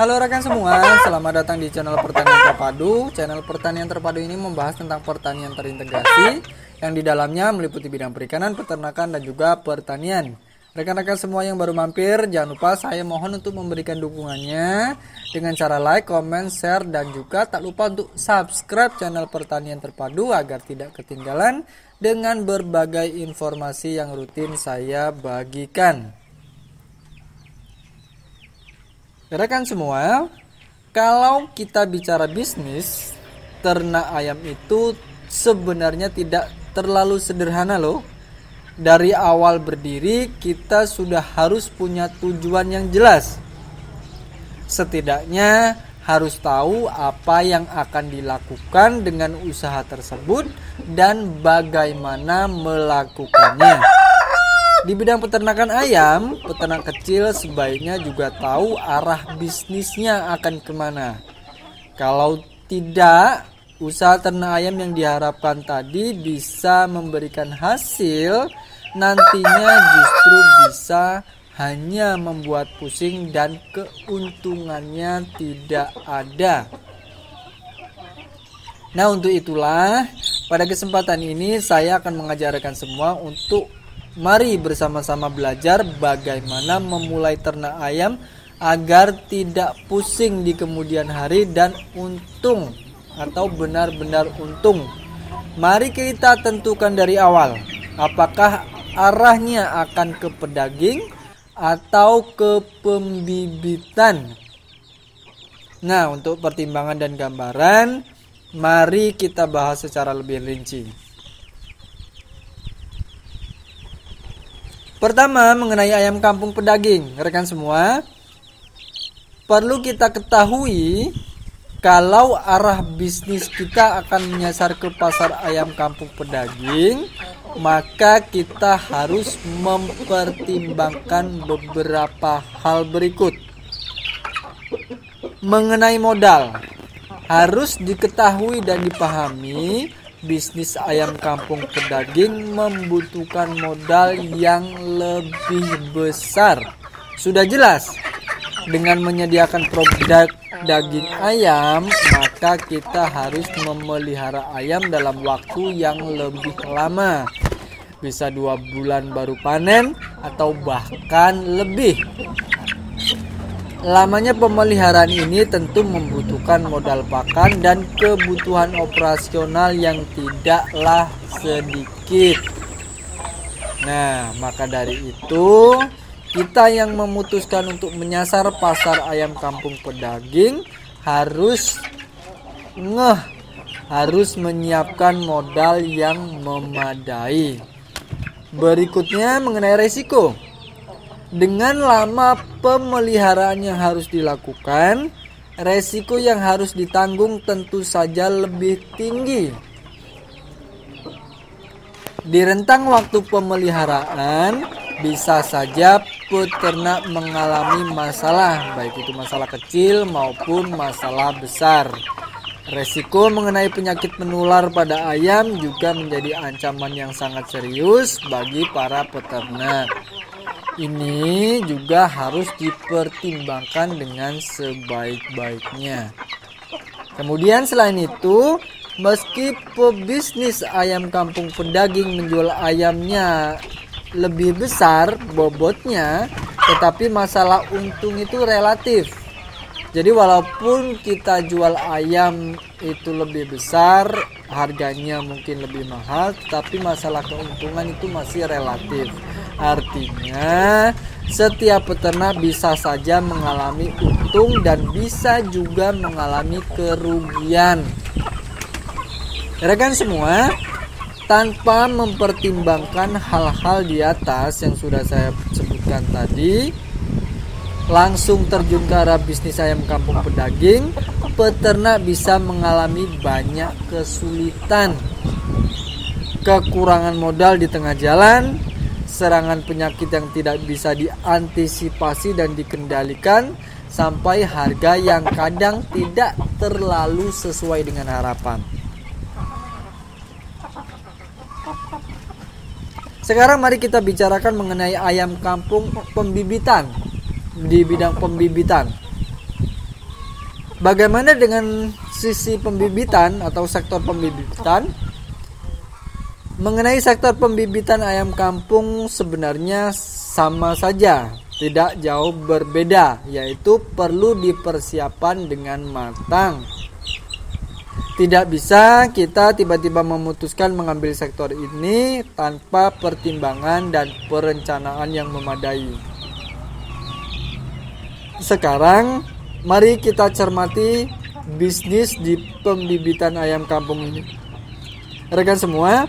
Halo rekan semua, selamat datang di channel Pertanian Terpadu. Channel Pertanian Terpadu ini membahas tentang pertanian terintegrasi yang di dalamnya meliputi bidang perikanan, peternakan, dan juga pertanian. Rekan-rekan semua yang baru mampir, jangan lupa saya mohon untuk memberikan dukungannya dengan cara like, comment, share, dan juga tak lupa untuk subscribe channel Pertanian Terpadu agar tidak ketinggalan dengan berbagai informasi yang rutin saya bagikan. Rekan semua, kalau kita bicara bisnis, ternak ayam itu sebenarnya tidak terlalu sederhana loh. Dari awal berdiri kita sudah harus punya tujuan yang jelas. Setidaknya harus tahu apa yang akan dilakukan dengan usaha tersebut dan bagaimana melakukannya. Di bidang peternakan ayam, peternak kecil sebaiknya juga tahu arah bisnisnya akan kemana. Kalau tidak, usaha ternak ayam yang diharapkan tadi bisa memberikan hasil, nantinya justru bisa hanya membuat pusing dan keuntungannya tidak ada. Nah, untuk itulah pada kesempatan ini saya akan mengajarkan semua untuk mari bersama-sama belajar bagaimana memulai ternak ayam agar tidak pusing di kemudian hari dan untung atau benar-benar untung. Mari kita tentukan dari awal, apakah arahnya akan ke pedaging atau ke pembibitan. Nah, untuk pertimbangan dan gambaran, mari kita bahas secara lebih rinci. Pertama, mengenai ayam kampung pedaging. Rekan semua, perlu kita ketahui kalau arah bisnis kita akan menyasar ke pasar ayam kampung pedaging, maka kita harus mempertimbangkan beberapa hal berikut. Mengenai modal, harus diketahui dan dipahami bisnis ayam kampung pedaging membutuhkan modal yang lebih besar. Sudah jelas, dengan menyediakan produk daging ayam, maka kita harus memelihara ayam dalam waktu yang lebih lama. Bisa 2 bulan baru panen atau bahkan lebih. Lamanya pemeliharaan ini tentu membutuhkan modal pakan dan kebutuhan operasional yang tidaklah sedikit. Nah, maka dari itu kita yang memutuskan untuk menyasar pasar ayam kampung pedaging harus menyiapkan modal yang memadai. Berikutnya mengenai resiko. Dengan lama pemeliharaan yang harus dilakukan, resiko yang harus ditanggung tentu saja lebih tinggi. Di rentang waktu pemeliharaan, bisa saja peternak mengalami masalah, baik itu masalah kecil maupun masalah besar. Resiko mengenai penyakit menular pada ayam juga menjadi ancaman yang sangat serius bagi para peternak. Ini juga harus dipertimbangkan dengan sebaik-baiknya. Kemudian selain itu, meski pebisnis ayam kampung pedaging menjual ayamnya lebih besar bobotnya, tetapi masalah untung itu relatif. Jadi walaupun kita jual ayam itu lebih besar, harganya mungkin lebih mahal, tapi masalah keuntungan itu masih relatif. Artinya setiap peternak bisa saja mengalami untung dan bisa juga mengalami kerugian. Rekan semua, tanpa mempertimbangkan hal-hal di atas yang sudah saya sebutkan tadi, langsung terjun ke arah bisnis ayam kampung pedaging, peternak bisa mengalami banyak kesulitan. Kekurangan modal di tengah jalan, serangan penyakit yang tidak bisa diantisipasi dan dikendalikan, sampai harga yang kadang tidak terlalu sesuai dengan harapan. Sekarang mari kita bicarakan mengenai ayam kampung pembibitan. Di bidang pembibitan, Bagaimana dengan sisi pembibitan atau sektor pembibitan? Mengenai sektor pembibitan ayam kampung sebenarnya sama saja, tidak jauh berbeda, yaitu perlu dipersiapkan dengan matang. Tidak bisa kita tiba-tiba memutuskan mengambil sektor ini tanpa pertimbangan dan perencanaan yang memadai. Sekarang, mari kita cermati bisnis di pembibitan ayam kampung ini. Rekan semua,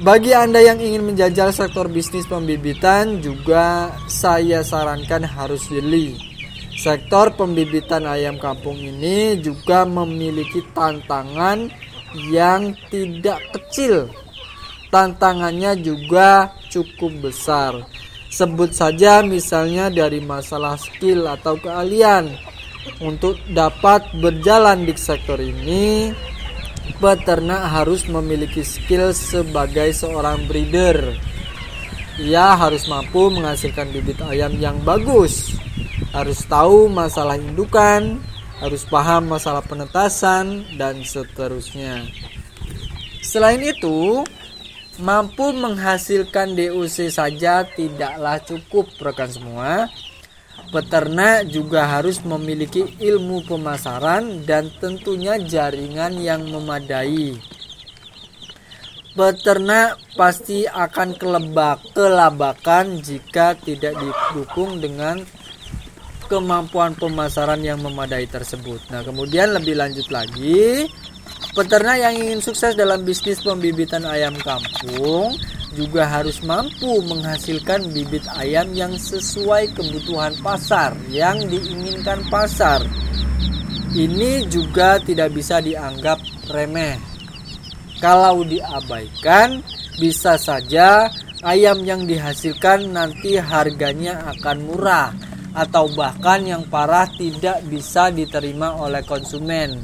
bagi Anda yang ingin menjajal sektor bisnis pembibitan, juga saya sarankan harus jeli. Sektor pembibitan ayam kampung ini juga memiliki tantangan yang tidak kecil. Tantangannya juga cukup besar. Sebut saja misalnya dari masalah skill atau keahlian. Untuk dapat berjalan di sektor ini, peternak harus memiliki skill sebagai seorang breeder. Ia harus mampu menghasilkan bibit ayam yang bagus, harus tahu masalah indukan, harus paham masalah penetasan, dan seterusnya. Selain itu, mampu menghasilkan DOC saja tidaklah cukup, rekan semua. Peternak juga harus memiliki ilmu pemasaran dan tentunya jaringan yang memadai. Peternak pasti akan kelabakan jika tidak didukung dengan kemampuan pemasaran yang memadai tersebut. Nah, kemudian lebih lanjut lagi, peternak yang ingin sukses dalam bisnis pembibitan ayam kampung juga harus mampu menghasilkan bibit ayam yang sesuai kebutuhan pasar yang diinginkan pasar. Ini juga tidak bisa dianggap remeh. Kalau diabaikan, bisa saja ayam yang dihasilkan nanti harganya akan murah atau bahkan yang parah tidak bisa diterima oleh konsumen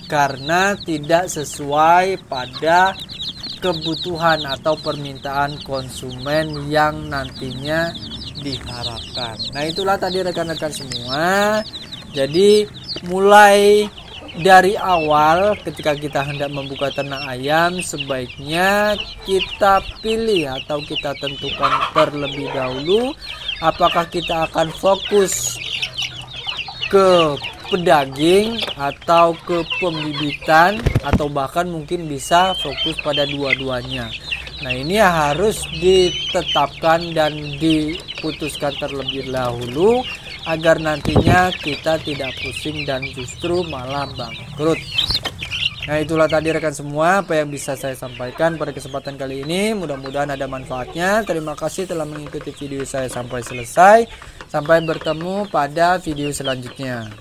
karena tidak sesuai pada kebutuhan atau permintaan konsumen yang nantinya diharapkan. Nah, itulah tadi rekan-rekan semua. Jadi mulai dari awal ketika kita hendak membuka ternak ayam, sebaiknya kita pilih atau kita tentukan terlebih dahulu apakah kita akan fokus ke pedaging atau ke pembibitan atau bahkan mungkin bisa fokus pada dua-duanya. Nah, ini harus ditetapkan dan diputuskan terlebih dahulu agar nantinya kita tidak pusing dan justru malah bangkrut. Nah, itulah tadi rekan semua apa yang bisa saya sampaikan pada kesempatan kali ini. Mudah-mudahan ada manfaatnya. Terima kasih telah mengikuti video saya sampai selesai. Sampai bertemu pada video selanjutnya.